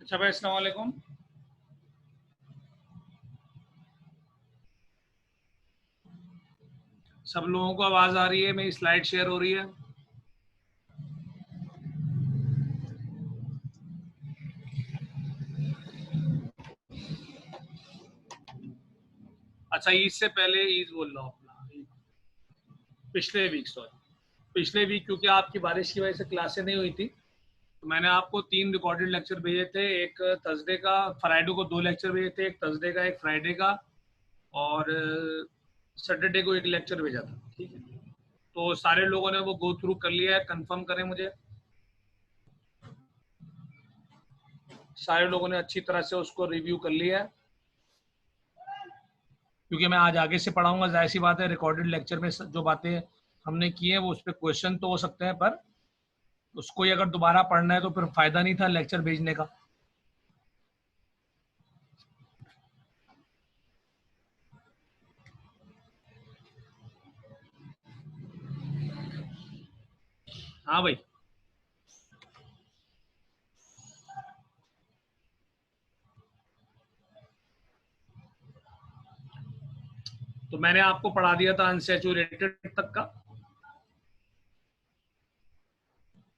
अच्छा भाई, अस्सलाम वालेकुम। सब लोगों को आवाज आ रही है? मेरी स्लाइड शेयर हो रही है? अच्छा, ईद से पहले ईद बोल रहा हूँ अपना, पिछले वीक, सॉरी पिछले वीक, क्योंकि आपकी बारिश की वजह से क्लासें नहीं हुई थी, तो मैंने आपको 3 रिकॉर्डेड लेक्चर भेजे थे। एक थर्सडे का, फ्राइडे को 2 लेक्चर भेजे थे, एक थर्सडे का, एक फ्राइडे का, और सैटरडे को एक लेक्चर भेजा था। ठीक है, तो सारे लोगों ने वो गो थ्रू कर लिया है? कंफर्म करें मुझे, सारे लोगों ने अच्छी तरह से उसको रिव्यू कर लिया है? क्योंकि मैं आज आगे से पढ़ाऊंगा, जाहिर सी बात है रिकॉर्डेड लेक्चर में जो बातें हमने की हैं वो उस पर क्वेश्चन तो हो सकते हैं, पर उसको ही अगर दोबारा पढ़ना है तो फिर फायदा नहीं था लेक्चर भेजने का। हाँ भाई, तो मैंने आपको पढ़ा दिया था अनसैचुरेटेड तक का।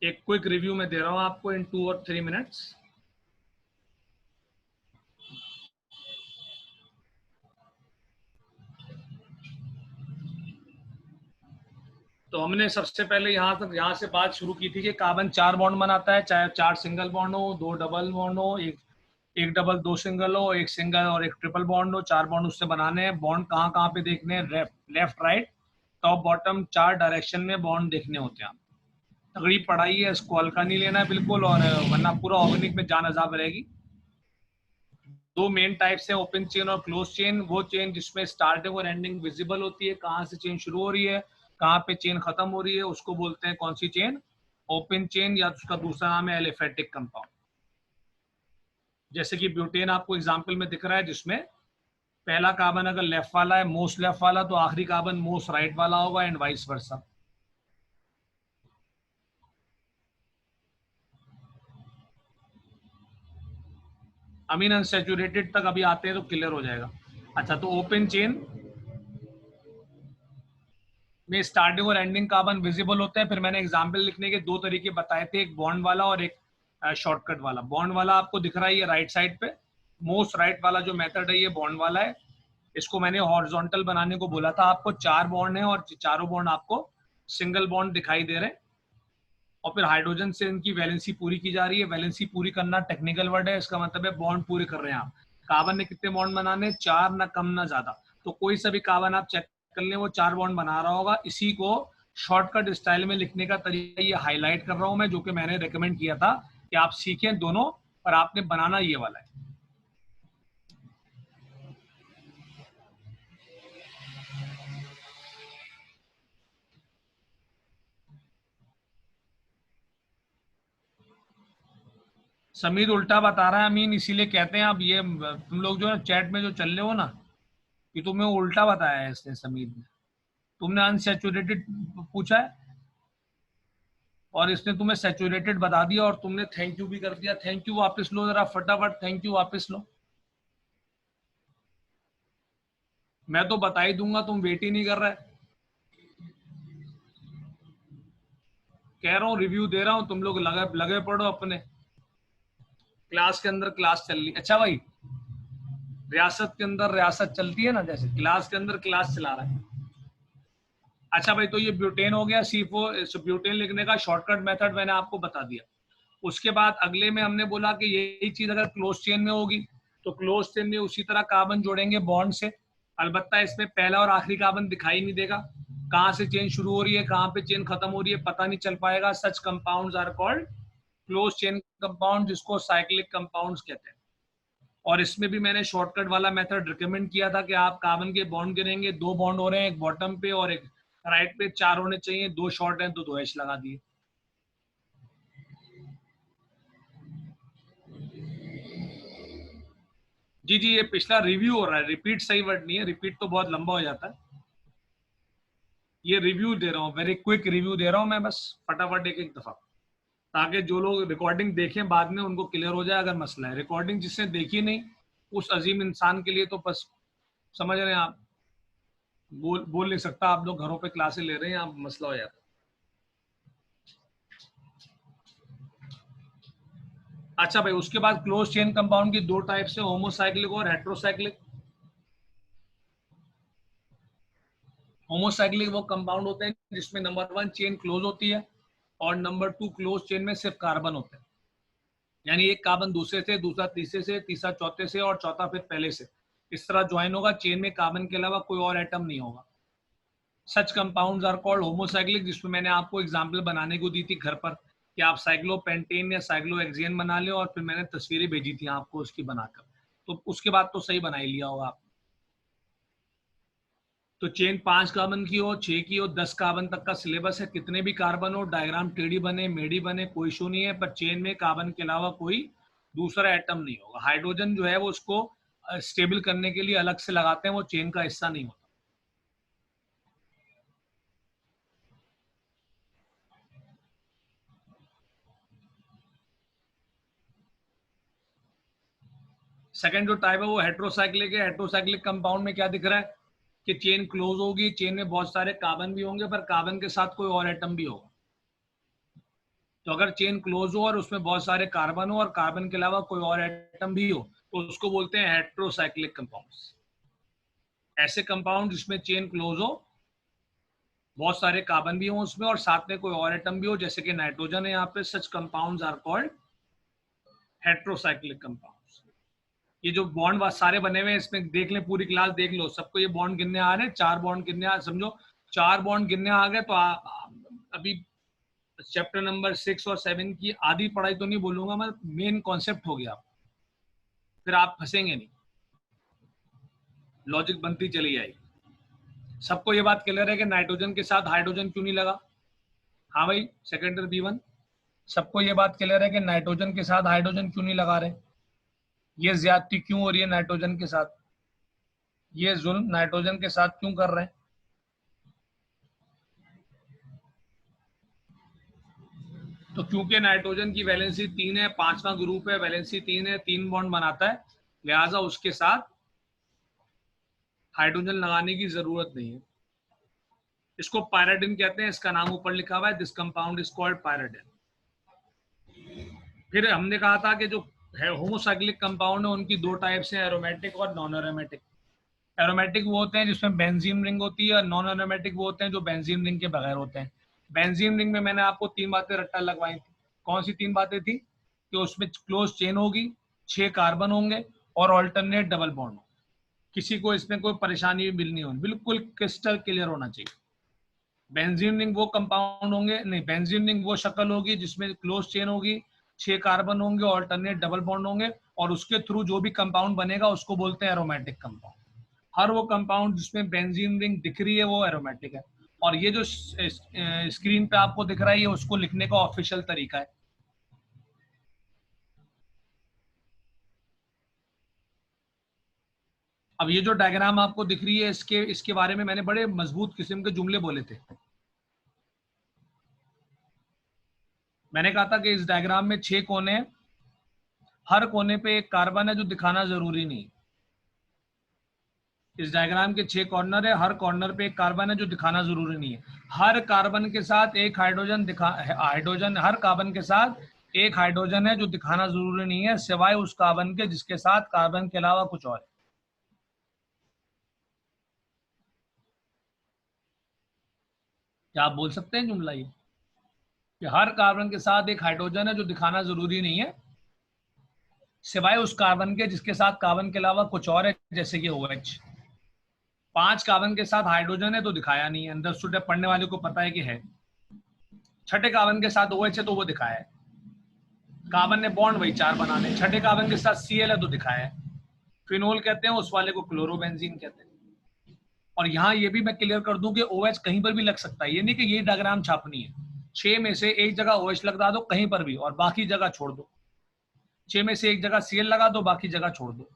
एक क्विक रिव्यू में दे रहा हूँ आपको इन 2 और 3 मिनट्स। तो हमने सबसे पहले यहाँ से बात शुरू की थी कि कार्बन 4 बॉन्ड बनाता है, चाहे 4 सिंगल बॉन्ड हो, 2 डबल बॉन्ड हो, एक डबल, 2 सिंगल हो, एक सिंगल और एक ट्रिपल बॉन्ड हो। 4 बॉन्ड उससे बनाने हैं। बॉन्ड कहाँ कहाँ पे देखने हैं? Left right top bottom 4 direction में बॉन्ड देखने होते हैं। तगड़ी पढ़ाई है, इसको हल्का नहीं लेना है बिल्कुल, और वरना पूरा ऑर्गेनिक में जान अजाब रहेगी। 2 मेन टाइप से, ओपन चेन और क्लोज चेन। वो चेन जिसमें स्टार्टिंग और एंडिंग विजिबल होती है, कहाँ से चेन शुरू हो रही है, कहाँ पे चेन खत्म हो रही है, उसको बोलते हैं कौन सी चेन? ओपन चेन, या उसका दूसरा नाम है एलिफेटिक कंपाउंड। जैसे कि ब्यूटेन आपको एग्जाम्पल में दिख रहा है, जिसमें पहला कार्बन अगर लेफ्ट वाला है, मोस्ट लेफ्ट वाला, तो आखिरी कार्बन मोस्ट राइट वाला होगा, and vice versa. Amine unsaturated तक अभी आते हैं तो क्लियर हो जाएगा। अच्छा, तो ओपन चेन में स्टार्टिंग और एंडिंग कार्बन विजिबल होते हैं। फिर मैंने एग्जाम्पल लिखने के 2 तरीके बताए थे, एक बॉन्ड वाला और एक शॉर्टकट वाला। बॉन्ड वाला आपको दिख रहा है ये राइट साइड पे, मोस्ट राइट वाला जो मेथड है ये बॉन्ड वाला है। इसको मैंने हॉरिजॉन्टल बनाने को बोला था आपको। 4 बॉन्ड है और चारों बॉन्ड आपको सिंगल बॉन्ड दिखाई दे रहे हैं, और फिर हाइड्रोजन से इनकी वैलेंसी पूरी की जा रही है। वैलेंसी पूरी करना टेक्निकल वर्ड है, इसका मतलब है बॉन्ड पूरे कर रहे हैं आप। कार्बन ने कितने बॉन्ड बनाने? 4, ना कम ना ज्यादा। तो कोई सा भी कार्बन आप चेक कर ले, वो 4 बॉन्ड बना रहा होगा। इसी को शॉर्टकट स्टाइल में लिखने का तरीका ये हाईलाइट कर रहा हूं मैं, जो कि मैंने रेकमेंड किया था कि आप सीखें दोनों, पर आपने बनाना ये वाला है। समीर उल्टा बता रहा है अमीन, इसीलिए कहते हैं अब ये तुम लोग जो है चैट में जो चल रहे हो ना, कि तुम्हें उल्टा बताया है इसने, समीर ने। तुमने अनसैचुरेटेड पूछा है और इसने तुम्हें सैचुरेटेड बता दिया, और तुमने थैंक यू भी कर दिया। थैंक यू वापस लो जरा फटाफट, थैंक यू वापस लो। मैं तो बता ही दूंगा, तुम वेट ही नहीं कर रहे। कह रहा हूँ, रिव्यू दे रहा हूँ, तुम लोग लगे लगे पड़ो अपने क्लास के अंदर। क्लास चल रही। अच्छा भाई, रियासत के अंदर रियासत चलती है ना, जैसे क्लास के अंदर क्लास चला रहा है। अच्छा भाई, तो ये ब्यूटेन हो गया। C4 ब्यूटेन लिखने का शॉर्टकट मेथड मैंने आपको बता दिया। उसके बाद अगले में हमने बोला कि यही चीज अगर क्लोज चेन में होगी, तो क्लोज चेन में उसी तरह कार्बन जोड़ेंगे बॉन्ड से। अलबत्ता इसमें पहला और आखिरी कार्बन दिखाई नहीं देगा, कहाँ से चेन शुरू हो रही है, कहाँ पे चेन खत्म हो रही है, पता नहीं चल पाएगा। Such compounds are called close chain compound, जिसको साइक्लिक कंपाउंड्स कहते हैं। और इसमें भी मैंने शॉर्टकट वाला मेथड रिकमेंड किया था कि आप कार्बन के बॉन्ड गिनेंगे, 2 बॉन्ड हो रहे हैं, एक बॉटम पे और एक राइट पे, 4 होने चाहिए, 2 शॉर्ट हैं तो 2 H लगा दिए। जी जी, ये पिछला रिव्यू हो रहा है, रिपीट सही वर्ड नहीं है, रिपीट तो बहुत लंबा हो जाता है। ये रिव्यू दे रहा हूँ, वेरी क्विक रिव्यू दे रहा हूँ मैं, बस फटाफट एक एक दफा। ताकि जो लोग रिकॉर्डिंग देखें बाद में उनको क्लियर हो जाए अगर मसला है। रिकॉर्डिंग जिसने देखी नहीं उस अजीम इंसान के लिए तो बस समझ रहे हैं आप, बोल नहीं सकता। आप लोग घरों पे क्लासेस ले रहे हैं, आप मसला हो जाता है। अच्छा भाई, उसके बाद क्लोज चेन कंपाउंड की दो टाइप्स है, होमोसाइक्लिक और हेट्रोसाइक्लिक। होमोसाइक्लिक वो कंपाउंड होते हैं जिसमें नंबर 1 चेन क्लोज होती है और नंबर 2 क्लोज चेन में सिर्फ कार्बन होते हैं। यानी एक कार्बन दूसरे से, दूसरा तीसरे से, तीसरा चौथे से और चौथा फिर पहले से, इस तरह ज्वाइन होगा। चेन में कार्बन के अलावा कोई और एटम नहीं होगा। सच कंपाउंड्स आर कॉल्ड होमोसाइक्लिक, जिसमें मैंने आपको एग्जांपल बनाने को दी थी घर पर कि आप साइक्लोपेंटेन या साइक्लोहेक्सेन बना ले, और फिर मैंने तस्वीरें भेजी थी आपको उसकी बनाकर, तो उसके बाद तो सही बना ही लिया होगा आप। तो चेन 5 कार्बन की हो, 6 की हो, 10 कार्बन तक का सिलेबस है। कितने भी कार्बन हो, डायग्राम टेढ़ी बने मेढ़ी बने कोई इशू नहीं है, पर चेन में कार्बन के अलावा कोई दूसरा एटम नहीं होगा। हाइड्रोजन जो है वो उसको स्टेबल करने के लिए अलग से लगाते हैं, वो चेन का हिस्सा नहीं होता। सेकंड जो टाइप है वो हेट्रोसाइक्लिक है। हेट्रोसाइक्लिक कंपाउंड में क्या दिख रहा है कि चेन क्लोज होगी, चेन में बहुत सारे कार्बन भी होंगे पर कार्बन के साथ कोई और एटम भी होगा। तो अगर चेन क्लोज हो और उसमें बहुत सारे कार्बन हो और कार्बन के अलावा कोई और एटम भी हो तो उसको बोलते हैं हेट्रोसाइक्लिक कंपाउंड्स। ऐसे कंपाउंड जिसमें चेन क्लोज हो, बहुत सारे कार्बन भी हो उसमें और साथ में कोई और एटम भी हो, जैसे कि नाइट्रोजन है यहाँ पे, such compounds are called heterocyclic compounds. ये जो बॉन्ड सारे बने हुए हैं इसमें देख लें, पूरी क्लास देख लो, सबको ये बॉन्ड गिनने आ रहे हैं, 4 बॉन्ड गिनने आ, समझो 4 बॉन्ड गिनने आ गए तो अभी चैप्टर नंबर 6 और 7 की आधी पढ़ाई तो नहीं बोलूंगा मैं, मेन कॉन्सेप्ट हो गया, फिर आप फंसेंगे नहीं, लॉजिक बनती चली जाएगी। सबको ये बात क्लियर है कि नाइट्रोजन के साथ हाइड्रोजन क्यों नहीं लगा? हाँ भाई सेकेंडरी B1, सबको ये बात क्लियर है कि नाइट्रोजन के साथ हाइड्रोजन क्यों नहीं लगा रहे? ये ज्यादती क्यों हो रही है नाइट्रोजन के साथ? ये जुल्म नाइट्रोजन के साथ क्यों कर रहे हैं? तो क्योंकि नाइट्रोजन की वैलेंसी 3 है, 5वां ग्रुप है, वैलेंसी 3 है, 3 बॉन्ड बनाता है, लिहाजा उसके साथ हाइड्रोजन लगाने की जरूरत नहीं है। इसको पायराडिन कहते हैं, इसका नाम ऊपर लिखा हुआ है, दिस कंपाउंड इज कॉल्ड पायराडिन। फिर हमने कहा था कि जो है होमोसाइक्लिक कंपाउंड है उनकी दो टाइप्स हैं, एरोमेटिक और नॉन एरोमेटिक। एरोमेटिक वो होते हैं जिसमें बेंजीन रिंग होती है, और नॉन एरोमेटिक वो होते हैं जो बेंजीन रिंग के बगैर होते हैं। बेंजीन रिंग में मैंने आपको 3 बातें रट्टा लगवाई थी। कौन सी 3 बातें थी? कि उसमें क्लोज चेन होगी, 6 कार्बन होंगे और ऑल्टरनेट डबल बॉन्ड हो। किसी को इसमें कोई परेशानी भी मिलनी हो, बिल्कुल क्रिस्टल क्लियर होना चाहिए। बेंजीन रिंग वो कंपाउंड होंगे, नहीं, बेंजीन रिंग वो शक्ल होगी जिसमें क्लोज चेन होगी, 6 कार्बन होंगे, ऑल्टरनेट डबल बॉन्ड होंगे, और उसके थ्रू जो भी कंपाउंड बनेगा उसको बोलते हैं एरोमेटिक कंपाउंड। हर वो कंपाउंड जिसमें बेंजीन रिंग दिख रही है वो एरोमेटिक है। और ये जो स्क्रीन पे आपको दिख रहा है ये उसको लिखने का ऑफिशियल तरीका है। अब ये जो डायग्राम आपको दिख रही है इसके इसके बारे में मैंने बड़े मजबूत किस्म के जुमले बोले थे। मैंने कहा था कि इस डायग्राम में 6 कोने हैं, हर कोने पे एक कार्बन है जो दिखाना जरूरी नहीं। इस डायग्राम के 6 कॉर्नर है, हर कॉर्नर पे एक कार्बन है जो दिखाना जरूरी नहीं है। हर कार्बन के साथ एक हाइड्रोजन हाइड्रोजन, हर कार्बन के साथ एक हाइड्रोजन है जो दिखाना जरूरी नहीं है, सिवाय उस कार्बन के जिसके साथ कार्बन के अलावा कुछ और है। क्या आप बोल सकते हैं जुमला ये कि हर कार्बन के साथ एक हाइड्रोजन है जो दिखाना जरूरी नहीं है, सिवाय उस कार्बन के जिसके साथ कार्बन के अलावा कुछ और है, जैसे कि OH। 5 कार्बन के साथ हाइड्रोजन है तो दिखाया नहीं है, अंदर पढ़ने वाले को पता है कि है। छठे कार्बन के साथ OH है तो वो दिखाया है। कार्बन ने बॉन्ड वही 4 बनाने, छठे कार्बन के साथ Cl है तो दिखाया है। फिनोल कहते हैं उस वाले को, क्लोरोबेंजीन कहते हैं। और यहाँ ये भी मैं क्लियर कर दूं कि OH कहीं पर भी लग सकता है, ये नहीं कि ये डायग्राम छापनी है। 6 में से एक जगह OH लगा दो कहीं पर भी और बाकी जगह छोड़ दो, 6 में से एक जगह Cl लगा दो बाकी जगह छोड़ दो।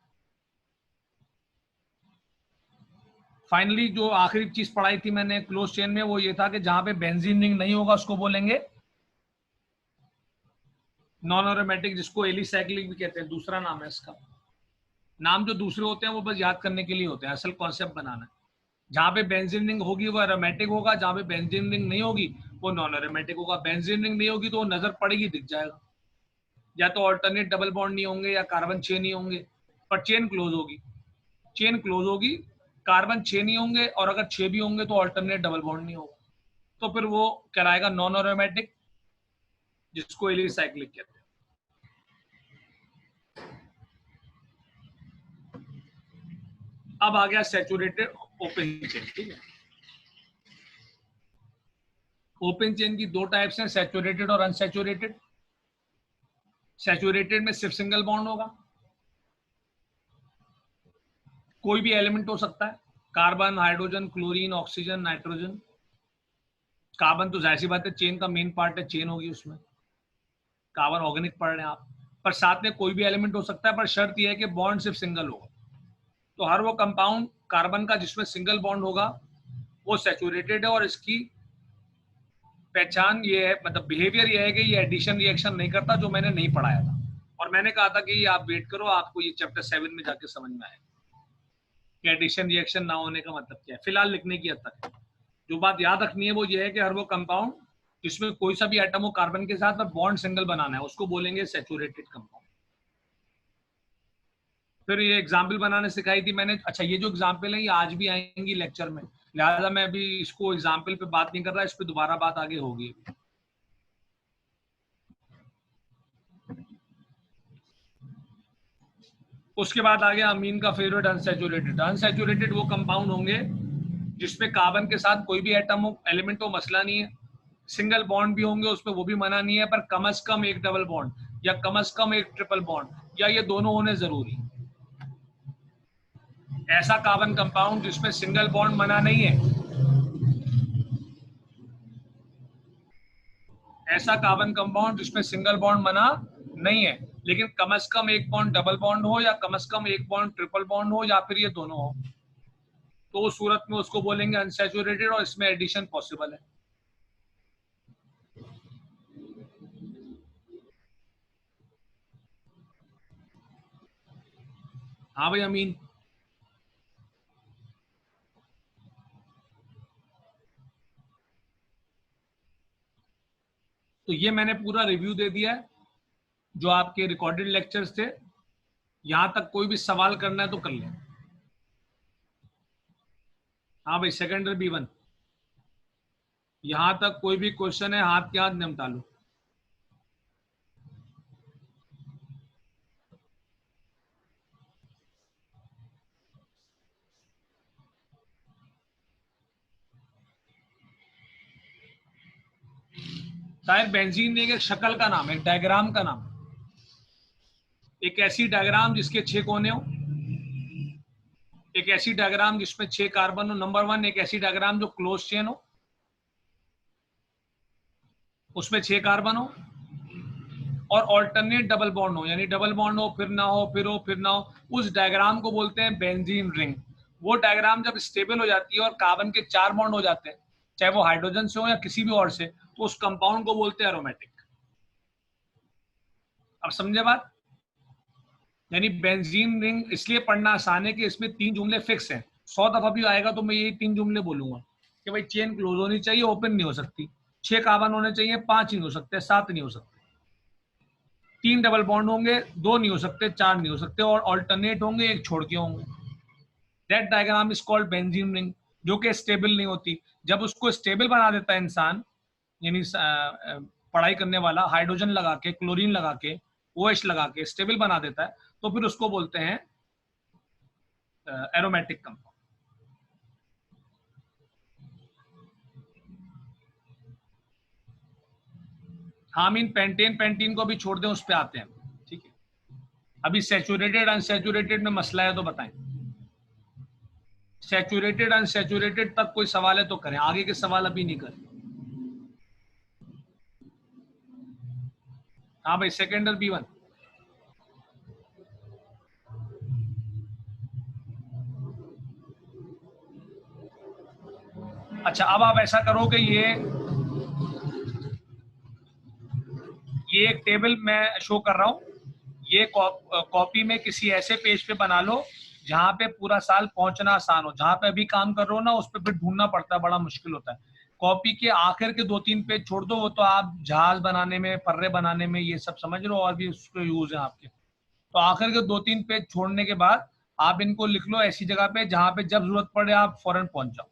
फाइनली जो आखिरी चीज पढ़ाई थी मैंने क्लोज चेन में वो ये था कि जहां पे बेंजीन रिंग नहीं होगा उसको बोलेंगे नॉन एरोमेटिक जिसको एलिसाइक्लिक भी कहते हैं, दूसरा नाम है इसका। नाम जो दूसरे होते हैं वो बस याद करने के लिए होते हैं, असल कॉन्सेप्ट बनाना है। जहाँ पे बेंजीन रिंग होगी वो एरोमेटिक होगा, जहाँ पे बेंजीन रिंग नहीं होगी वो नॉन एरोमेटिक होगा। बेंजीन रिंग नहीं होगी तो वो नजर पड़ेगी, दिख जाएगा, या तो ऑल्टरनेट डबल बॉन्ड नहीं होंगे या कार्बन 6 नहीं होंगे, पर चेन क्लोज होगी। चेन क्लोज होगी, कार्बन 6 नहीं होंगे, और अगर 6 भी होंगे तो ऑल्टरनेट डबल बॉन्ड नहीं होगा, तो फिर वो कहलाएगा नॉन एरोमेटिक, जिसको एलिसाइक्लिक कहते हैं। अब आ गया सैचुरेटेड ओपन चेन। ठीक है, ओपन चेन की दो टाइप्स हैं, सैचुरेटेड और अनसैचुरेटेड। सैचुरेटेड में सिर्फ सिंगल बॉन्ड होगा, कोई भी एलिमेंट हो सकता है, carbon, hydrogen, chlorine, oxygen, nitrogen. Carbon तो जाहिर सी बात है चेन का मेन पार्ट है, चेन होगी उसमें, कार्बन ऑर्गेनिक पढ़ रहे हैं आप। पर साथ में कोई भी एलिमेंट हो सकता है, पर शर्त यह है कि बॉन्ड सिर्फ सिंगल होगा। तो हर वो कंपाउंड कार्बन का जिसमें सिंगल बॉन्ड होगा वो सैचुरेटेड है, और इसकी पहचान ये है, मतलब बिहेवियर ये है कि ये एडिशन रिएक्शन नहीं करता, जो मैंने नहीं पढ़ाया था। और मैंने कहा था कि आप वेट करो, आपको ये चैप्टर 7 में जाके समझ में आएगा कि एडिशन रिएक्शन ना होने का मतलब क्या है। फिलहाल लिखने की हद तक जो बात याद रखनी है वो ये है कि हर वो कंपाउंड जिसमें कोई सा भी एटम हो कार्बन के साथ, पर बॉन्ड सिंगल बनाना है, उसको बोलेंगे सैचुरेटेड कंपाउंड। फिर ये एग्जाम्पल बनाने सिखाई थी मैंने। अच्छा, ये जो एग्जाम्पल है ये आज भी आएंगी लेक्चर में, लिहाजा मैं अभी इसको एग्जाम्पल पे बात नहीं कर रहा, इस पे दोबारा बात आगे होगी। उसके बाद आ गया अमीन का फेवरेट, अनसैचुरेटेड। अनसैचुरेटेड वो कंपाउंड होंगे जिसमें कार्बन के साथ कोई भी एटम हो, एलिमेंट हो, मसला नहीं है। सिंगल बॉन्ड भी होंगे उसमें, वो भी मना नहीं है, पर कम से कम एक डबल बॉन्ड या कम से कम एक ट्रिपल बॉन्ड या ये दोनों होने जरूरी। ऐसा कार्बन कंपाउंड जिसमें सिंगल बॉन्ड मना नहीं है, ऐसा कार्बन कंपाउंड जिसमें सिंगल बॉन्ड मना नहीं है, लेकिन कम से कम एक बॉन्ड डबल बॉन्ड हो, या कम से कम एक बॉन्ड ट्रिपल बॉन्ड हो, या फिर ये दोनों हो, तो उस सूरत में उसको बोलेंगे अनसैचुरेटेड, और इसमें एडिशन पॉसिबल है। हाँ भाई अमीन। तो ये मैंने पूरा रिव्यू दे दिया है, जो आपके रिकॉर्डेड लेक्चर्स थे। यहां तक कोई भी सवाल करना है तो कर लें। हाँ भाई, सेकेंडरी B1, यहां तक कोई भी क्वेश्चन है हाथ के हाथ निपटा लो। शायद बेंजीन एक शक्ल का नाम है, एक डायग्राम का नाम, एक ऐसी डायग्राम जिसके 6 कोने हो, एक ऐसी डायग्राम जिसमें 6 कार्बन हो, नंबर 1। एक ऐसी डायग्राम जो क्लोज चेन हो, उसमें 6 कार्बन हो, और ऑल्टरनेट डबल बॉन्ड हो, यानी डबल बॉन्ड हो फिर ना हो, फिर हो फिर ना हो, उस डायग्राम को बोलते हैं बेंजीन रिंग। वो डायग्राम जब स्टेबल हो जाती है और कार्बन के 4 बॉन्ड हो जाते हैं, चाहे वो हाइड्रोजन से हो या किसी भी और से, तो उस कंपाउंड को बोलते हैं एरोमेटिक। अब समझे बात? यानी बेंजीन रिंग इसलिए पढ़ना आसान है कि इसमें 3 जुमले फिक्स हैं। 100 दफा भी आएगा तो मैं यही 3 जुमले बोलूंगा कि भाई चेन क्लोज होनी चाहिए, ओपन नहीं हो सकती, 6 कार्बन होने चाहिए, 5 नहीं हो सकते, 7 नहीं हो सकते, 3 डबल बॉन्ड होंगे, 2 नहीं हो सकते, 4 नहीं हो सकते, और ऑल्टरनेट होंगे, एक छोड़ के होंगे। That diagram is called benzene ring, जो कि स्टेबल नहीं होती। जब उसको स्टेबल बना देता है इंसान, यानी पढ़ाई करने वाला, हाइड्रोजन लगा के, क्लोरीन लगा के, OH लगा के स्टेबल बना देता है, तो फिर उसको बोलते हैं एरोमेटिक कंपाउंड। हाँ मीन पेंटेन, पेंटीन को भी छोड़ दें, उस पर आते हैं, ठीक है। अभी सैचुरेटेड अनसैचुरेटेड में मसला है तो बताएं। सैचुरेटेड अनसैचुरेटेड तक कोई सवाल है तो करें, आगे के सवाल अभी नहीं करें। हाँ भाई, सेकेंडर B1। अच्छा, अब आप ऐसा करो कि ये एक टेबल मैं शो कर रहा हूँ, ये कॉपी में किसी ऐसे पेज पे बना लो जहाँ पे पूरा साल पहुंचना आसान हो। जहाँ पे अभी काम कर रहे हो ना, उस पर फिर ढूंढना पड़ता है, बड़ा मुश्किल होता है। कॉपी के आखिर के 2-3 पेज छोड़ दो, वो तो आप जहाज बनाने में, पर्रे बनाने में, ये सब समझ लो, और भी उसके यूज है आपके। तो आखिर के 2-3 पेज छोड़ने के बाद आप इनको लिख लो ऐसी जगह पे जहां पे जब जरूरत पड़े आप फौरन पहुंच जाओ।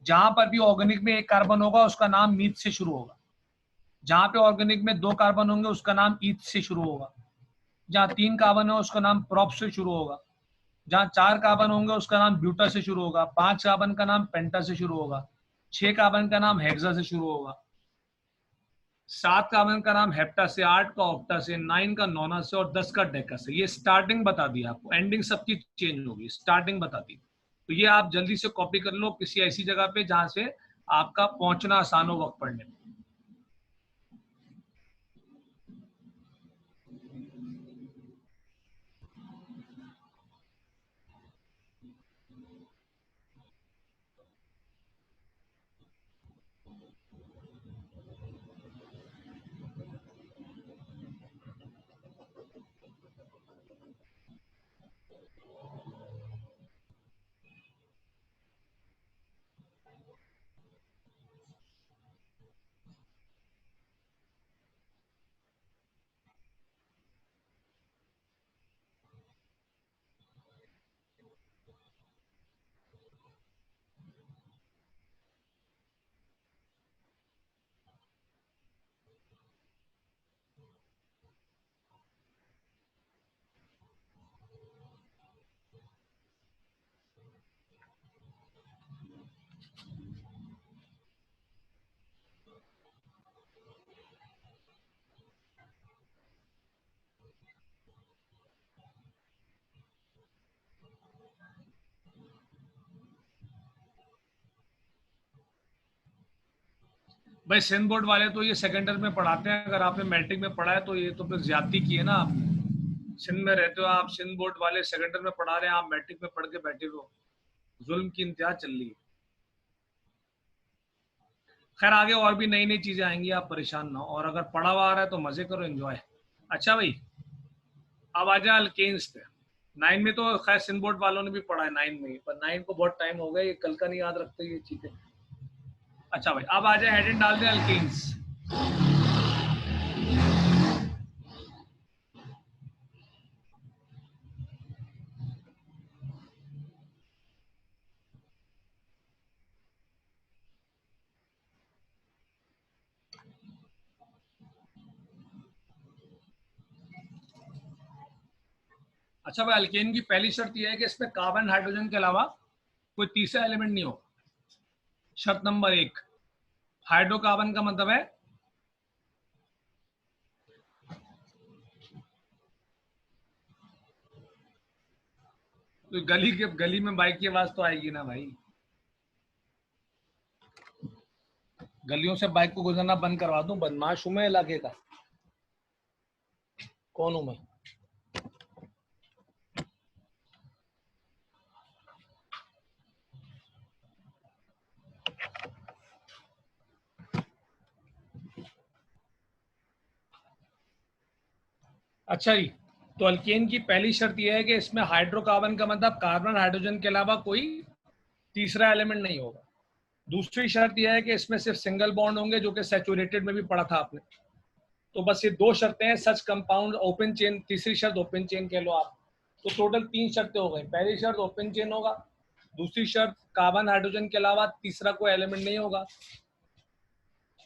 जहां पर भी ऑर्गेनिक में एक कार्बन होगा उसका नाम मीथ से शुरू होगा। जहां पे ऑर्गेनिक में 2 कार्बन होंगे उसका नाम ईथ से शुरू होगा। जहां 3 कार्बन है उसका नाम प्रॉप से शुरू होगा। जहां 4 कार्बन होंगे उसका नाम ब्यूटा से शुरू होगा। 5 कार्बन का नाम पेंटा से शुरू होगा। 6 कार्बन का नाम हेक्सा से शुरू होगा। 7 कार्बन का नाम हेप्टा से, 8 का ऑक्टा से, 9 का नोना से, और 10 का डेका से। ये स्टार्टिंग बता दी आपको, एंडिंग सबकी चेंज होगी, स्टार्टिंग बता दी। तो ये आप जल्दी से कॉपी कर लो किसी ऐसी जगह पे जहां से आपका पहुंचना आसान हो वक्त पढ़ने में। भाई सिंध बोर्ड वाले तो ये सेकेंडर में पढ़ाते हैं। अगर आपने मैट्रिक में पढ़ा है तो ये तो फिर ज्यादती की है ना आपने। सिंध में रहते हो आप, सिंध बोर्ड वाले सेकेंडर में पढ़ा रहे हैं, आप मैट्रिक में पढ़ के बैठे हो। जुल्म की इंतहा चल रही है। खैर आगे और भी नई नई चीजें आएंगी, आप परेशान ना हो। और अगर पढ़ा हुआ आ रहा है तो मजे करो, एंजॉय। अच्छा भाई, अब आ जाए अल्केन्स पे। 9 में तो खैर सिंध बोर्ड वालों ने भी पढ़ा है 9 में ही, पर 9 को बहुत टाइम हो गया, ये कल का नहीं याद रखते ये चीजें। अच्छा भाई, अब आ जाए हेडिंग डाल दें अल्केन्स। अच्छा भाई, अल्केन की पहली शर्त यह है कि इसमें कार्बन हाइड्रोजन के अलावा कोई तीसरा एलिमेंट नहीं हो। शर्त नंबर 1। हाइड्रोकार्बन का मतलब है, तो गली में बाइक की आवाज तो आएगी ना भाई। गलियों से बाइक को गुजरना बंद करवा दूं? बदमाश हूं मैं इलाके का? कौन हूं मैं? अच्छा जी, तो अल्केन की पहली शर्त यह है कि इसमें हाइड्रोकार्बन का मतलब कार्बन हाइड्रोजन के अलावा कोई तीसरा एलिमेंट नहीं होगा। दूसरी शर्त यह है कि इसमें सिर्फ सिंगल बॉन्ड होंगे, जो कि सैचुरेटेड में भी पढ़ा था आपने। तो बस ये 2 शर्तें हैं, सच कंपाउंड ओपन चेन। तीसरी शर्त ओपन चेन कह लो आप। तो टोटल 3 शर्तें हो गई। पहली शर्त ओपन चेन होगा। दूसरी शर्त कार्बन हाइड्रोजन के अलावा तीसरा कोई एलिमेंट नहीं होगा।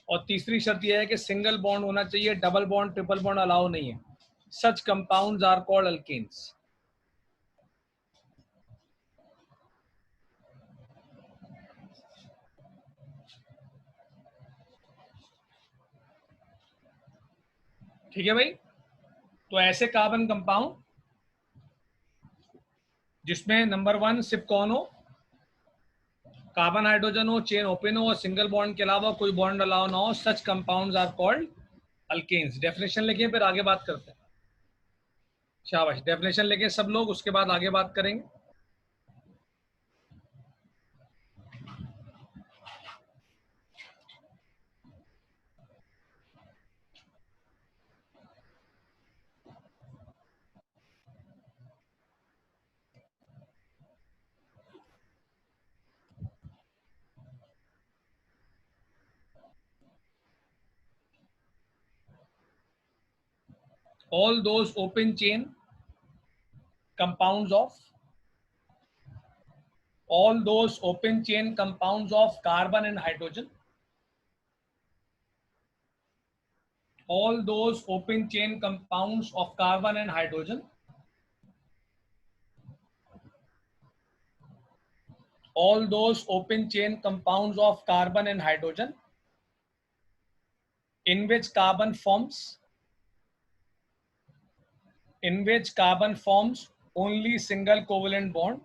और तीसरी शर्त यह है कि सिंगल बॉन्ड होना चाहिए, double bond triple bond allow नहीं है। सच कंपाउंड्स आर कॉल्ड अल्केन्स। ठीक है भाई। तो ऐसे कार्बन कंपाउंड जिसमें नंबर 1 सिर्फ कौन हो, कार्बन हाइड्रोजन हो, चेन ओपन हो, और सिंगल बॉन्ड के अलावा कोई बॉन्ड अलाउ ना हो, such compounds are called alkanes. Definition लिखिए, फिर आगे बात करते हैं। शाबाश, डेफिनेशन लिखे सब लोग, उसके बाद आगे बात करेंगे। all those open chain compounds of all those open chain compounds of carbon and hydrogen, all those open chain compounds of carbon and hydrogen, all those open chain compounds of carbon and hydrogen in which carbon forms only single covalent bond.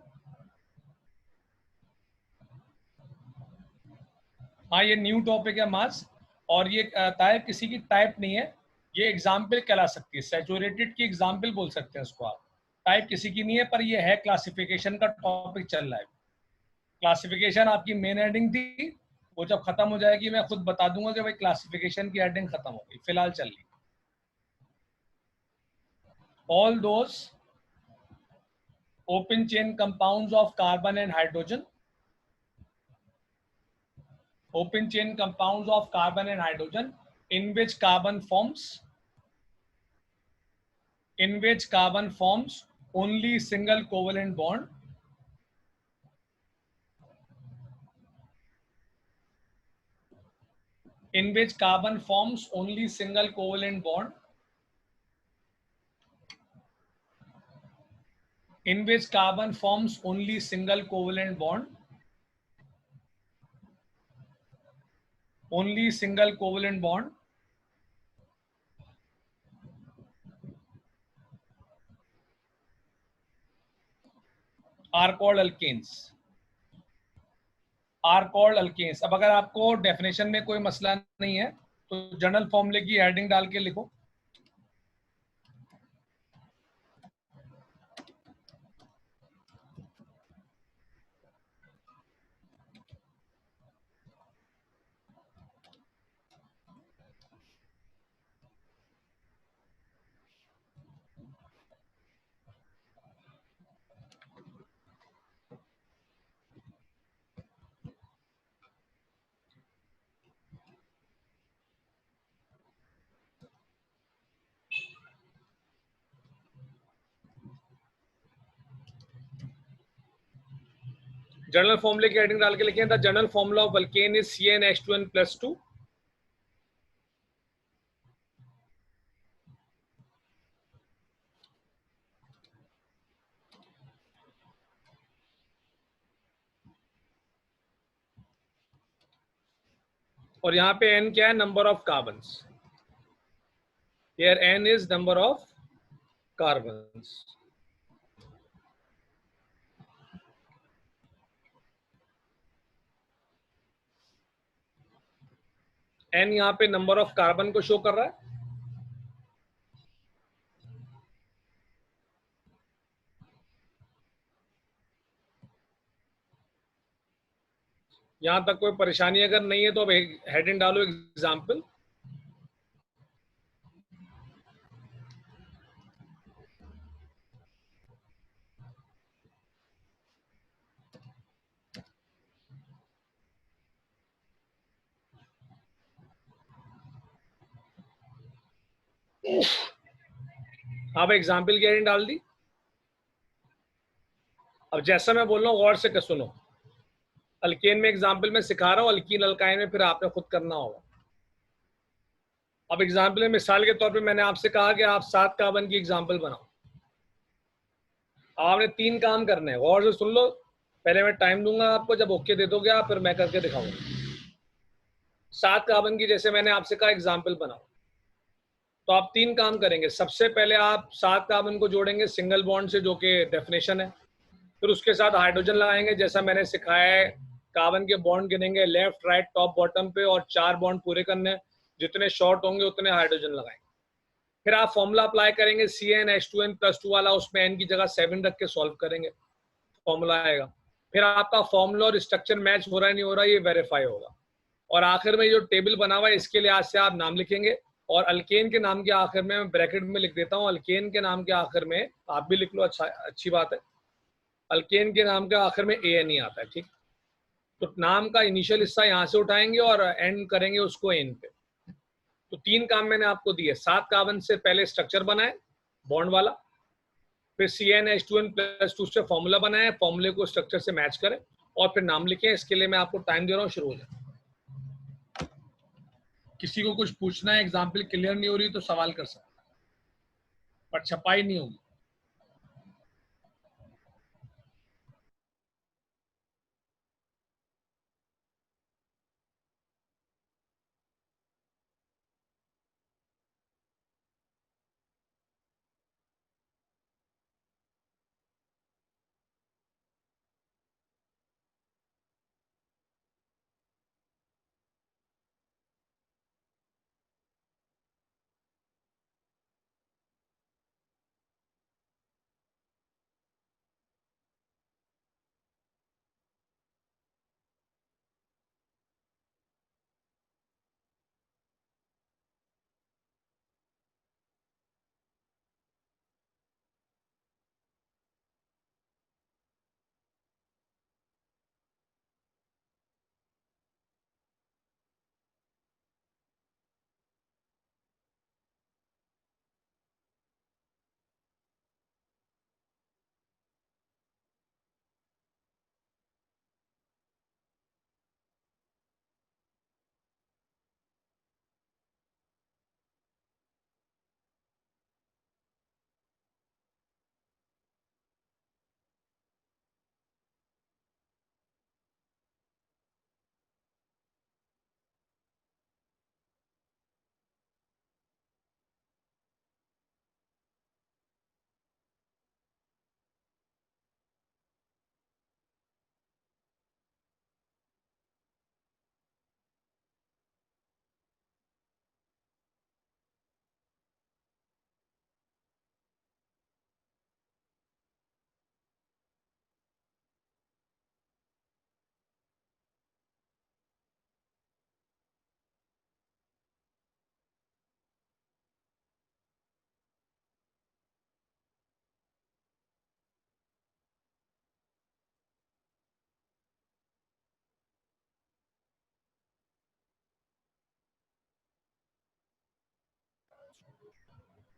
हाँ, ये new topic है मास, और ये type किसी की type नहीं है, ये एग्जाम्पल कहला सकती है, सैचुरेटेड की एग्जाम्पल बोल सकते हैं उसको आप, टाइप किसी की नहीं है, पर ये है क्लासिफिकेशन का टॉपिक चल रहा है। क्लासिफिकेशन आपकी मेन हेडिंग थी, वो जब खत्म हो जाएगी मैं खुद बता दूंगा कि भाई क्लासिफिकेशन की हेडिंग खत्म हो गई, फिलहाल चल रही। All those open chain compounds of carbon and hydrogen, open chain compounds of carbon and hydrogen in which carbon forms only single covalent bond, in which carbon forms only single covalent bond, in which carbon forms only single covalent bond, only single covalent bond, are called alkanes, are called alkanes। अब अगर आपको definition में कोई मसला नहीं है तो general फॉर्मूले की हेडिंग डाल के लिखो। जनरल फॉर्मूले की हेडिंग डाल के लिखें, the general formula of alkane is CnH2n+2, और यहाँ पे n क्या है, number of carbons, here n is number of carbons. n यहाँ पे नंबर ऑफ कार्बन को शो कर रहा है, यहां तक कोई परेशानी अगर नहीं है तो अब हेडिंग डालो एग्जाम्पल। आप एग्जाम्पल की हेडिंग डाल दी। अब जैसा मैं बोल रहा हूँ गौर से सुनो, अल्केन में एग्जाम्पल में सिखा रहा हूँ, अल्कीन अल्काइन में फिर आपने खुद करना होगा। अब एग्जाम्पल में मिसाल के तौर पे मैंने आपसे कहा कि आप 7 कार्बन की एग्जाम्पल बनाओ, आपने 3 काम करने हैं, गौर से सुन लो, पहले मैं टाइम दूंगा आपको, जब ओके दे दोगे आप फिर मैं करके दिखाऊंगा। 7 कार्बन की जैसे मैंने आपसे कहा एग्जाम्पल बनाओ, तो आप 3 काम करेंगे। सबसे पहले आप 7 कार्बन को जोड़ेंगे सिंगल बॉन्ड से, जो कि डेफिनेशन है, फिर उसके साथ हाइड्रोजन लगाएंगे जैसा मैंने सिखाया है, कार्बन के बॉन्ड गिनेंगे लेफ्ट राइट टॉप बॉटम पे, और 4 बॉन्ड पूरे करने, जितने शॉर्ट होंगे उतने हाइड्रोजन लगाएंगे। फिर आप फॉर्मूला अप्लाई करेंगे CnH2n+2 वाला, उसमें n की जगह 7 रख के सॉल्व करेंगे, फॉर्मूला आएगा। फिर आपका फॉर्मूला और स्ट्रक्चर मैच हो रहा है नहीं हो रहा, ये वेरीफाई होगा, और आखिर में जो टेबल बना हुआ है इसके लिहाज से आप नाम लिखेंगे, और अल्केन के नाम के आखिर में मैं ब्रैकेट में लिख देता हूँ, अल्केन के नाम के आखिर में आप भी लिख लो, अच्छा अच्छी बात है, अल्केन के नाम के आखिर में AN आता है, ठीक। तो नाम का इनिशियल हिस्सा यहाँ से उठाएंगे और एंड करेंगे उसको एन पे। तो 3 काम मैंने आपको दिए। 7 कार्बन से पहले स्ट्रक्चर बनाए बॉन्ड वाला, फिर CnH2n+2 से फॉर्मूला बनाए, फॉर्मूले को स्ट्रक्चर से मैच करें और फिर नाम लिखें। इसके लिए मैं आपको टाइम दे रहा हूँ, शुरू हो जाए। किसी को कुछ पूछना है, एग्जाम्पल क्लियर नहीं हो रही तो सवाल कर सकते, पर छपाई नहीं होगी।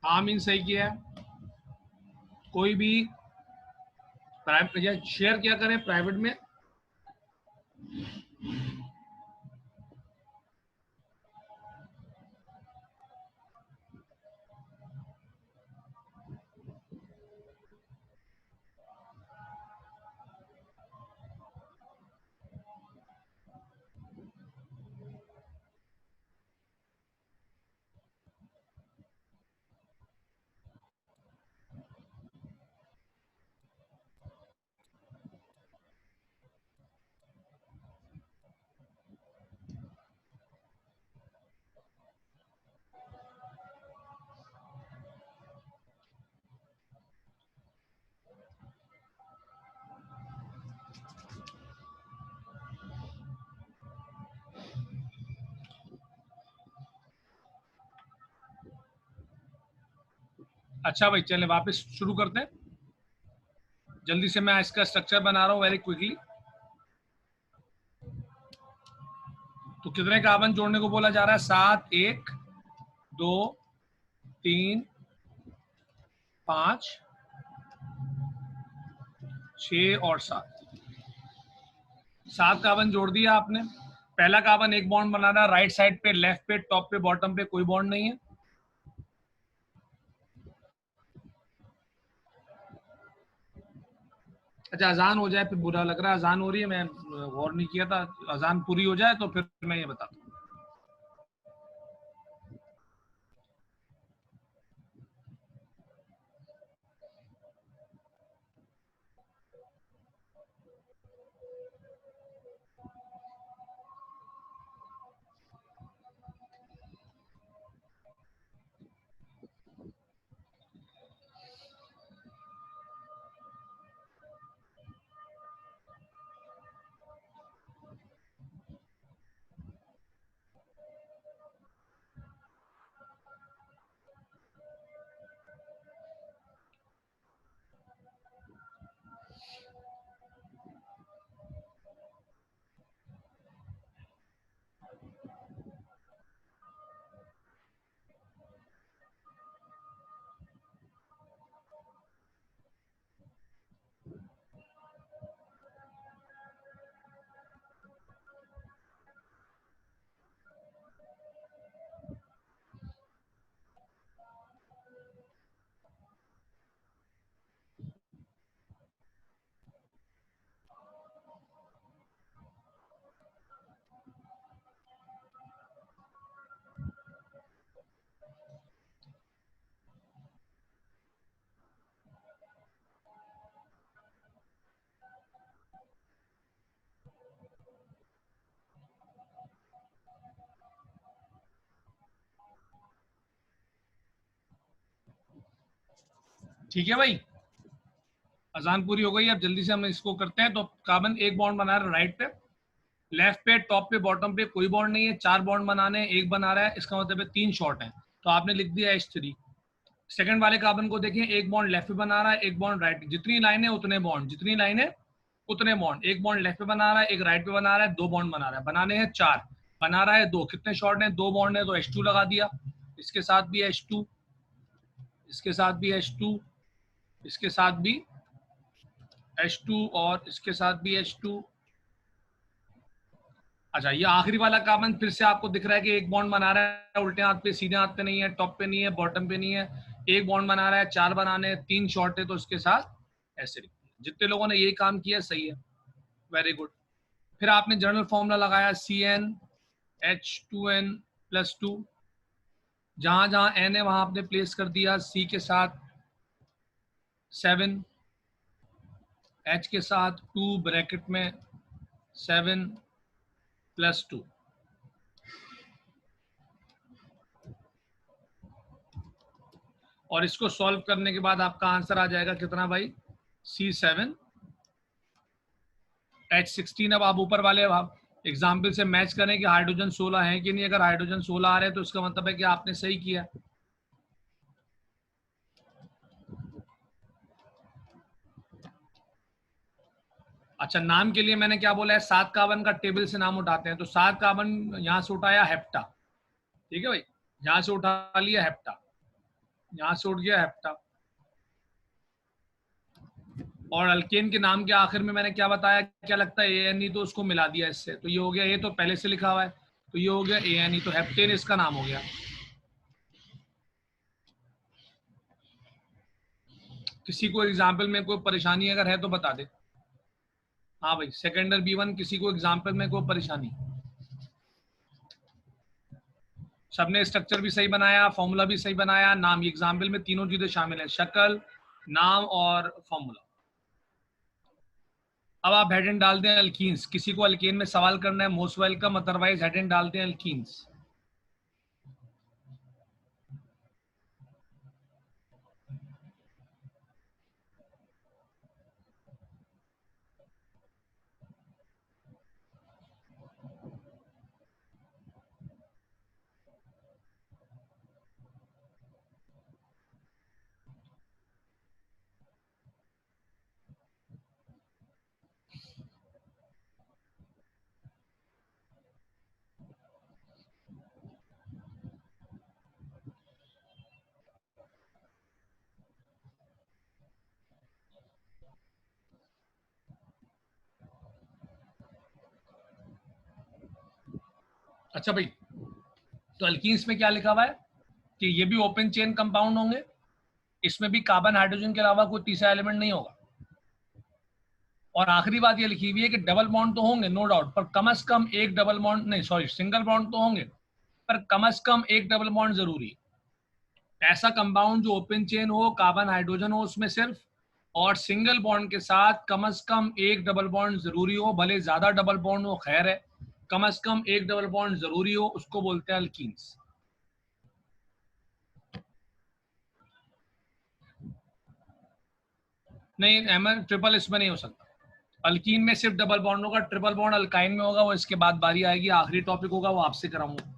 हाँ मीन सही किया है। कोई भी प्राइवेट या शेयर क्या करें प्राइवेट में, अच्छा भाई चले वापस शुरू करते हैं। जल्दी से मैं इसका स्ट्रक्चर बना रहा हूँ वेरी क्विकली। तो कितने कार्बन जोड़ने को बोला जा रहा है? 7, 1, 2, 3, 5, 6 और 7। 7 कार्बन जोड़ दिया आपने। पहला कार्बन एक बॉन्ड बना रहा है राइट साइड पे, लेफ्ट पे, टॉप पे, बॉटम पे कोई बॉन्ड नहीं है। अच्छा अजान हो जाए फिर बुरा लग रहा है, अजान हो रही है, मैं गौर नहीं किया था। अजान पूरी हो जाए तो फिर मैं ये बताता हूँ। ठीक है भाई, अजान पूरी हो गई, अब जल्दी से हम इसको करते हैं। तो कार्बन एक बॉन्ड बना रहा है राइट पे, लेफ्ट पे, टॉप पे, बॉटम पे कोई बॉन्ड नहीं है, 4 बॉन्ड बनाने हैं, एक बना रहा है, इसका मतलब है 3 शॉर्ट है, तो आपने लिख दिया H3। सेकंड वाले कार्बन को देखें, एक बॉन्ड लेफ्ट पे बना रहा है, एक बॉन्ड राइट पे, जितनी लाइन है उतने बॉन्ड, जितनी लाइन है उतने बॉन्ड, एक बॉन्ड लेफ्ट पे बना रहा है, एक राइट पे बना रहा है, 2 बॉन्ड बना रहा है, बनाने हैं 4, बना रहा है 2, कितने शॉर्ट हैं, 2 बॉन्ड है तो H2 लगा दिया, इसके साथ भी H2, इसके साथ भी H2, इसके साथ भी H2 और इसके साथ भी H2। अच्छा, ये आखिरी वाला कार्बन फिर से आपको दिख रहा है कि एक बॉन्ड बना रहा है उल्टे हाथ पे, सीधे हाथ पे नहीं है, टॉप पे नहीं है, बॉटम पे नहीं है, एक बॉन्ड बना रहा है, 4 बनाने, 3 शॉर्ट है, तो इसके साथ ऐसे लिख दिया। जितने लोगों ने यही काम किया सही है, वेरी गुड। फिर आपने जनरल फॉर्मूला लगाया CnH2n+2, जहां जहां N है वहां आपने प्लेस कर दिया, C के साथ 7, H के साथ 2 ब्रैकेट में 7+2। और इसको सॉल्व करने के बाद आपका आंसर आ जाएगा कितना भाई, C7 H16। अब आप ऊपर वाले आप एग्जाम्पल से मैच करें कि हाइड्रोजन 16 है कि नहीं। अगर हाइड्रोजन 16 आ रहे हैं तो इसका मतलब है कि आपने सही किया। अच्छा, नाम के लिए मैंने क्या बोला है, 7 कार्बन का टेबल से नाम उठाते हैं, तो 7 कार्बन यहां से उठाया हेप्टा, ठीक है भाई, यहां से उठा लिया हेप्टा, यहां से उठ गया हेप्टा। और अल्केन के नाम के आखिर में मैंने क्या बताया, क्या लगता है ANE, तो उसको मिला दिया इससे, तो ये हो गया, ये तो पहले से लिखा हुआ है, तो ये हो गया ANE, तो हेप्टेन इसका नाम हो गया। किसी को एग्जाम्पल में कोई परेशानी अगर है तो बता दे। हाँ भाई, सेकेंडर B1, किसी को एग्जाम्पल में कोई परेशानी? सबने स्ट्रक्चर भी सही बनाया, फॉर्मूला भी सही बनाया, नाम, एग्जाम्पल में तीनों चीजें शामिल है, शक्ल, नाम और फॉर्मूला। अब आप हेडिंग डाल दें अल्कीन्स, किसी को अल्केन में सवाल करना है मोस्ट वेलकम, अदरवाइज हेडिंग डालते हैं अल्कीन्स। अच्छा भाई, तो अल्कीन्स में क्या लिखा हुआ है कि ये भी ओपन चेन कंपाउंड होंगे, इसमें भी कार्बन हाइड्रोजन के अलावा कोई तीसरा एलिमेंट नहीं होगा। और आखिरी बात ये लिखी हुई है कि डबल बॉन्ड तो होंगे नो डाउट, पर कम से कम एक डबल बॉन्ड नहीं, सॉरी, सिंगल बॉन्ड तो होंगे, पर कम से कम एक डबल बॉन्ड जरूरी है। ऐसा कंपाउंड जो ओपन चेन हो, कार्बन हाइड्रोजन हो उसमें सिर्फ, और सिंगल बॉन्ड के साथ कम से कम एक डबल बॉन्ड जरूरी हो, भले ज्यादा डबल बॉन्ड हो खैर है, कम से कम एक डबल बॉन्ड जरूरी हो, उसको बोलते हैं अल्कीन्स। नहीं, एमन ट्रिपल इसमें नहीं हो सकता, अल्कीन में सिर्फ डबल बॉन्ड होगा, ट्रिपल बॉन्ड अल्काइन में होगा, वो इसके बाद बारी आएगी, आखिरी टॉपिक होगा वो आपसे कराऊंगा।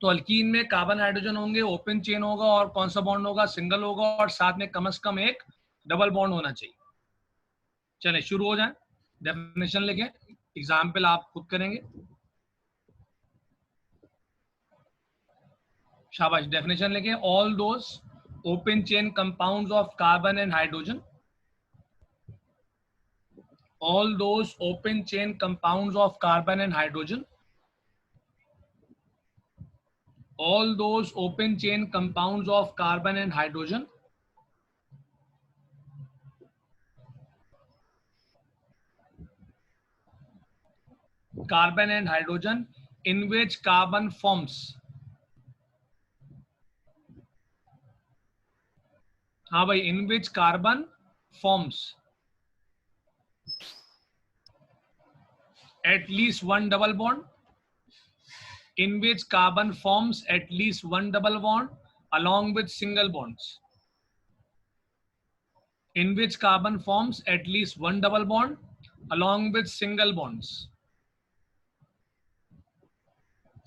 तो अल्कीन में कार्बन हाइड्रोजन होंगे, ओपन चेन होगा, और कौन सा बॉन्ड होगा, सिंगल होगा, और साथ में कम से कम एक डबल बॉन्ड होना चाहिए। चले शुरू हो जाए, डेफिनेशन लिखें, एग्जाम्पल आप खुद करेंगे। शाबाश, डेफिनेशन लिखें, all those open chain compounds of carbon and hydrogen, all those open chain compounds of carbon and hydrogen, all those open chain compounds of carbon and hydrogen carbon and hydrogen in which carbon forms, हाँ भाई, in which carbon forms at least one double bond, in which carbon forms at least one double bond, along with single bonds, in which carbon forms at least one double bond along with single bonds,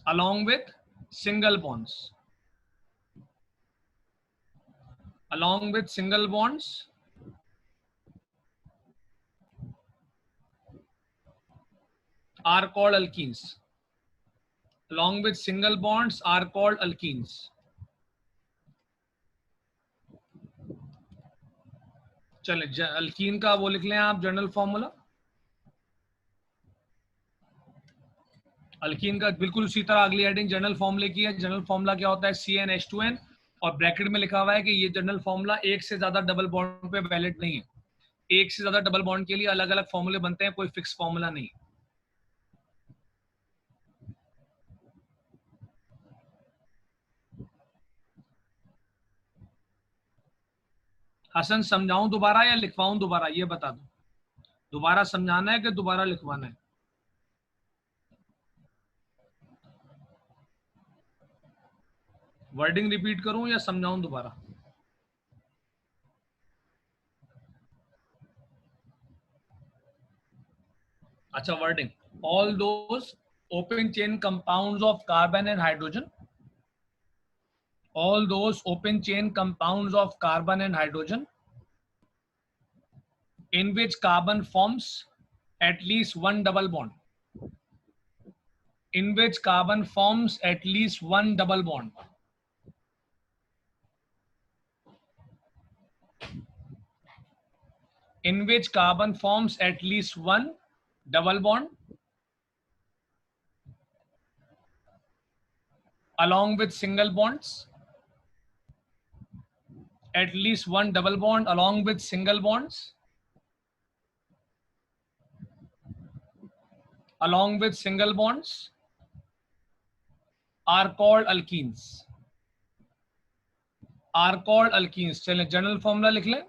along with single bonds, along with single bonds are called alkenes. Along with single bonds are called alkenes. चले alkyne का वो लिख लें आप general formula. Alkyne का बिल्कुल उसी तरह अगली हेडिंग जनरल फॉर्मूले की है। जनरल फॉर्मूला क्या होता है? CnH2n, और ब्रैकेट में लिखा हुआ है कि ये जनरल फॉर्मूला एक से ज्यादा डबल बॉन्ड पे वैलिड नहीं है। एक से ज्यादा डबल बॉन्ड के लिए अलग अलग फॉर्मूले बनते हैं, कोई फिक्स फॉर्मूला नहीं। हसन समझाऊं दोबारा या लिखवाऊं दोबारा, ये बता दो। दोबारा समझाना है कि दोबारा लिखवाना है? वर्डिंग रिपीट करूं या समझाऊं दोबारा? अच्छा, wording. All those open chain compounds of carbon and hydrogen, all those open chain compounds of carbon and hydrogen in which carbon forms at least one double bond, in which carbon forms at least one double bond, in which carbon forms at least one double bond along with single bonds, at least one double bond along with single bonds, along with single bonds are called alkenes, are called alkenes। चलें general formula लिख लें।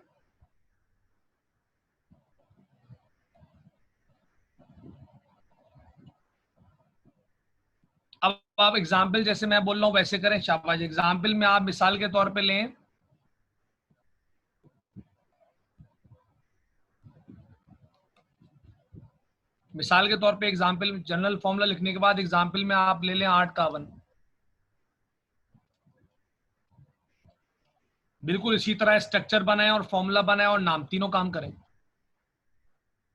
अब आप example जैसे मैं बोल रहा हूं वैसे करें, शाबाश। एग्जाम्पल में आप मिसाल के तौर पे लें, मिसाल के तौर पे एग्जाम्पल जनरल फॉर्मूला लिखने के बाद एग्जाम्पल में आप ले लें 8 कार्बन। बिल्कुल इसी तरह स्ट्रक्चर बनाए और फॉर्मूला बनाए और नाम, तीनों काम करें।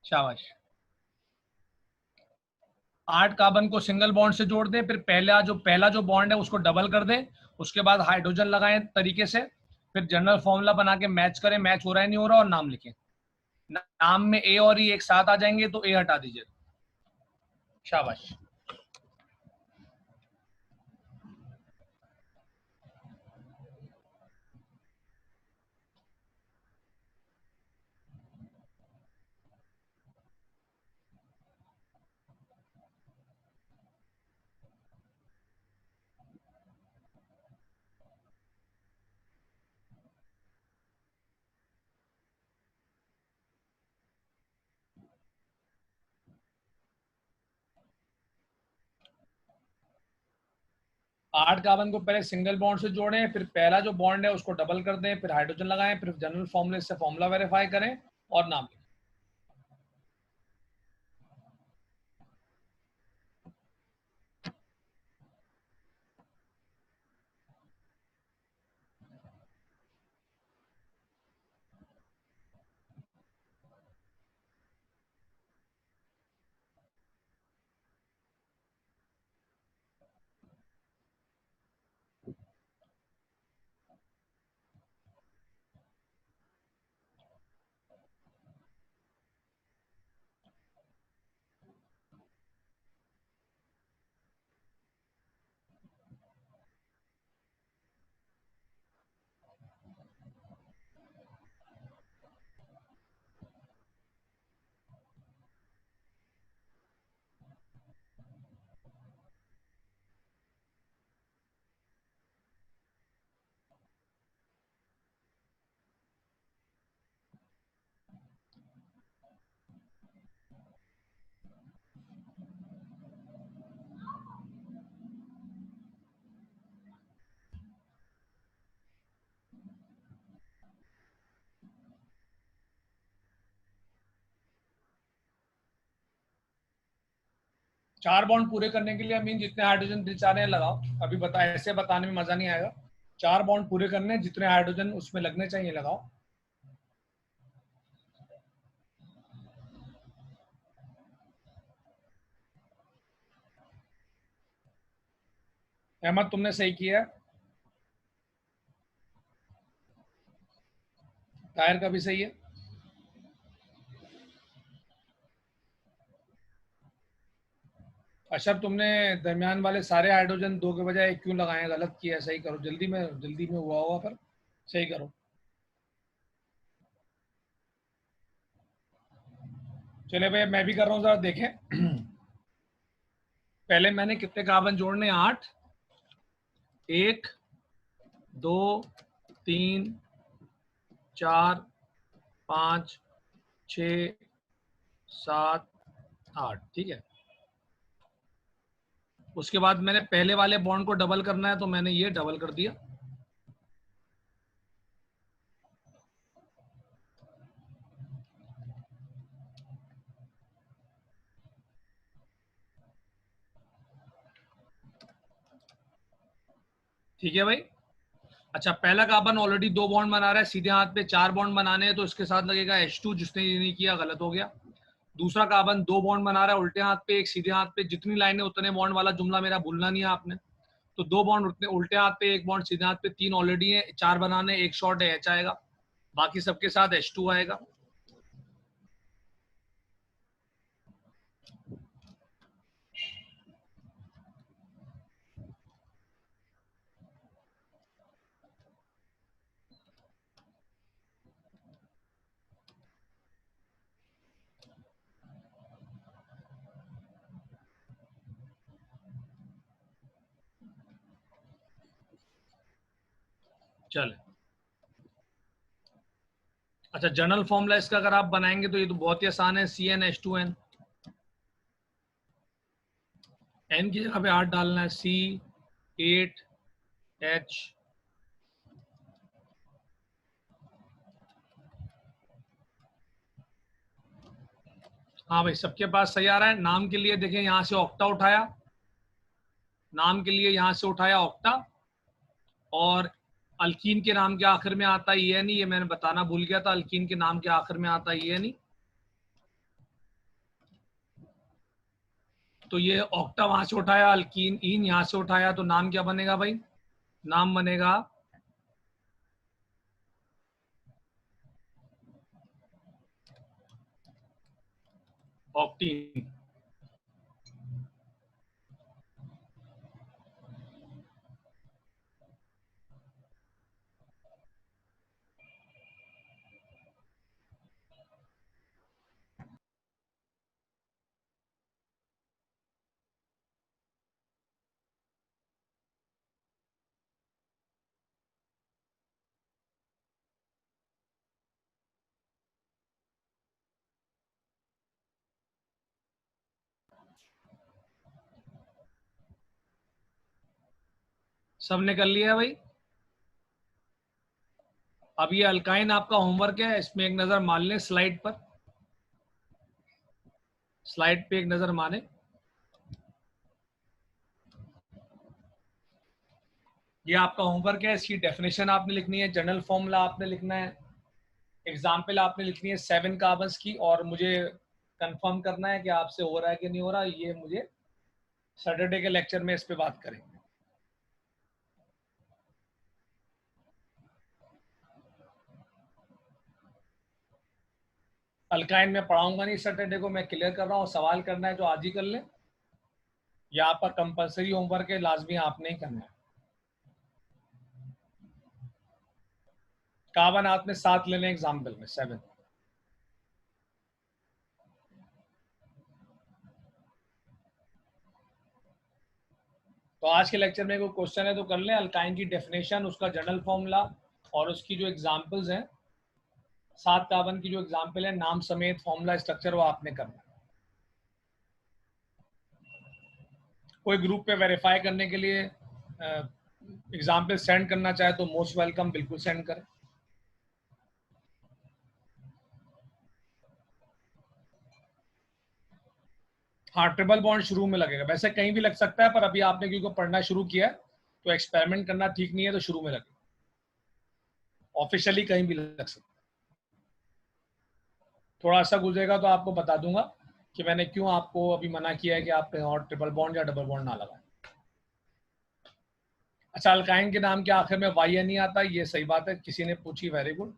शाबाश। 8 कार्बन को सिंगल बॉन्ड से जोड़ दें, फिर पहला जो बॉन्ड है उसको डबल कर दें, उसके बाद हाइड्रोजन लगाएं तरीके से, फिर जनरल फॉर्मूला बना के मैच करें, मैच हो रहा है नहीं हो रहा, और नाम लिखें। नाम में ए और ई एक साथ आ जाएंगे तो ए हटा दीजिए। शाबाश। 8 कार्बन को पहले सिंगल बॉन्ड से जोड़ें, फिर पहला जो बॉन्ड है उसको डबल कर दें, फिर हाइड्रोजन लगाएं, फिर जनरल फॉर्मूले से फॉर्मूला वेरीफाई करें और नाम लिखें। 4 बॉन्ड पूरे करने के लिए मीन जितने हाइड्रोजन दिल चाह रहे हैं लगाओ। अभी बता, ऐसे बताने में मजा नहीं आएगा। 4 बॉन्ड पूरे करने, जितने हाइड्रोजन उसमें लगने चाहिए लगाओ। अहमद तुमने सही किया है, ताहिर का भी सही है। अशर तुमने दरमियान वाले सारे हाइड्रोजन 2 के बजाय 1 क्यों लगाए हैं? गलत किया है, सही करो। जल्दी में हुआ होगा पर सही करो। चले भाई मैं भी कर रहा हूँ, जरा देखें। पहले मैंने कितने कार्बन जोड़ने? 8। 1 2 3 4 5 6 7 8, ठीक है। उसके बाद मैंने पहले वाले बॉन्ड को डबल करना है, तो मैंने ये डबल कर दिया। ठीक है भाई। अच्छा, पहला कार्बन ऑलरेडी 2 बॉन्ड बना रहा है, सीधे हाथ पे 4 बॉन्ड बनाने हैं, तो इसके साथ लगेगा H2। जिसने ये नहीं किया गलत हो गया। दूसरा कार्बन 2 बॉन्ड बना रहा है, उल्टे हाथ पे 1, सीधे हाथ पे। जितनी लाइनें उतने बॉन्ड वाला जुमला मेरा भूलना नहीं है आपने। तो 2 बॉन्ड उल्टे हाथ पे, 1 बॉन्ड सीधे हाथ पे, 3 ऑलरेडी है, 4 बनाने, 1 शॉर्ट है, H आएगा। बाकी सबके साथ H2 आएगा। चले, अच्छा जनरल फॉर्मूला इसका अगर आप बनाएंगे तो ये तो बहुत ही आसान है। CnH2n, n की जगह पे 8 डालना है। C8H। हाँ भाई, सबके पास सही आ रहा है। नाम के लिए देखें, यहां से ऑक्टा उठाया, नाम के लिए यहां से उठाया ऑक्टा। और अल्कीन के नाम के आखिर में आता है EN, ये मैंने बताना भूल गया था। अल्कीन के नाम के आखिर में आता है EN। तो ये ऑक्टा वहां से उठाया, अल्कीन इन यहां से उठाया, तो नाम क्या बनेगा भाई? नाम बनेगा ऑक्टीन। सबने कर लिया है भाई। अब ये अल्काइन आपका होमवर्क है, इसमें एक नजर मार लें स्लाइड पर। स्लाइड पे एक नजर मारे। ये आपका होमवर्क है, इसकी डेफिनेशन आपने लिखनी है, जनरल फॉर्मूला आपने लिखना है, एग्जाम्पल आपने लिखनी है 7 कार्बन्स की, और मुझे कंफर्म करना है कि आपसे हो रहा है कि नहीं हो रहा। ये मुझे सैटरडे के लेक्चर में इस पे बात करेंगे। अल्काइन में पढ़ाऊंगा नहीं सैटरडे को, मैं क्लियर कर रहा हूँ। सवाल करना है तो आज ही कर लें। यह आपका कंपलसरी होमवर्क है, लाजमी आपने ही करना है। कार्बन आपने 7 लेने एग्जाम्पल में, 7। तो आज के लेक्चर में कोई क्वेश्चन है तो कर लें। अल्काइन की डेफिनेशन, उसका जनरल फॉर्मूला, और उसकी जो एग्जाम्पल्स हैं, 7 कार्बन की जो एग्जाम्पल है, नाम समेत फॉर्मूला स्ट्रक्चर, वो आपने करना है। कोई ग्रुप पे वेरीफाई करने के लिए एग्जाम्पल सेंड करना चाहे तो मोस्ट वेलकम, बिल्कुल सेंड करें। हाँ, ट्रिपल बॉन्ड शुरू में लगेगा, वैसे कहीं भी लग सकता है, पर अभी आपने क्योंकि पढ़ना शुरू किया है तो एक्सपेरिमेंट करना ठीक नहीं है, तो शुरू में लगेगा, ऑफिशियली कहीं भी लग सकता है। थोड़ा सा गुजरेगा तो आपको बता दूंगा कि मैंने क्यों आपको अभी मना किया है कि आप कहीं और ट्रिपल बॉन्ड या डबल बॉन्ड ना लगाएं। अच्छा, अल्काइन के नाम के आखिर में वाई नहीं आता, ये सही बात है, किसी ने पूछी, वेरी गुड।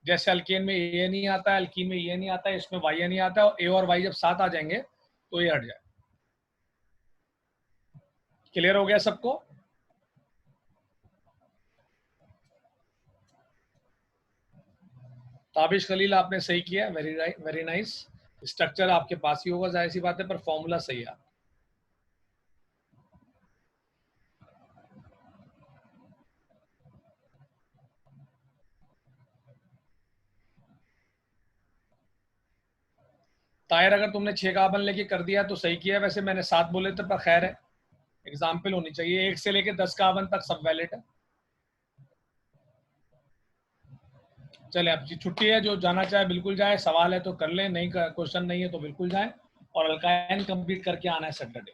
जैसे अल्केन में ए नहीं आता है, अल्कीन में ये नहीं आता है, इसमें वाई नहीं आता है, और ए और वाई जब साथ आ जाएंगे तो ये हट जाए। क्लियर हो गया सबको? ताबिश खलील आपने सही किया, वेरी वेरी नाइस। स्ट्रक्चर आपके पास ही होगा, जाहिर सी बात है, पर फॉर्मूला सही है। तायर, अगर तुमने 6 कार्बन लेके कर दिया तो सही किया, वैसे मैंने 7 बोले थे, पर खैर है, एग्जाम्पल होनी चाहिए। 1 से लेके 10 कार्बन तक सब वैलिड है। चले, अब छुट्टी है, जो जाना चाहे बिल्कुल जाए, सवाल है तो कर ले, नहीं क्वेश्चन नहीं है तो बिल्कुल जाए, और अल्काइन कंप्लीट करके आना है सैटरडे।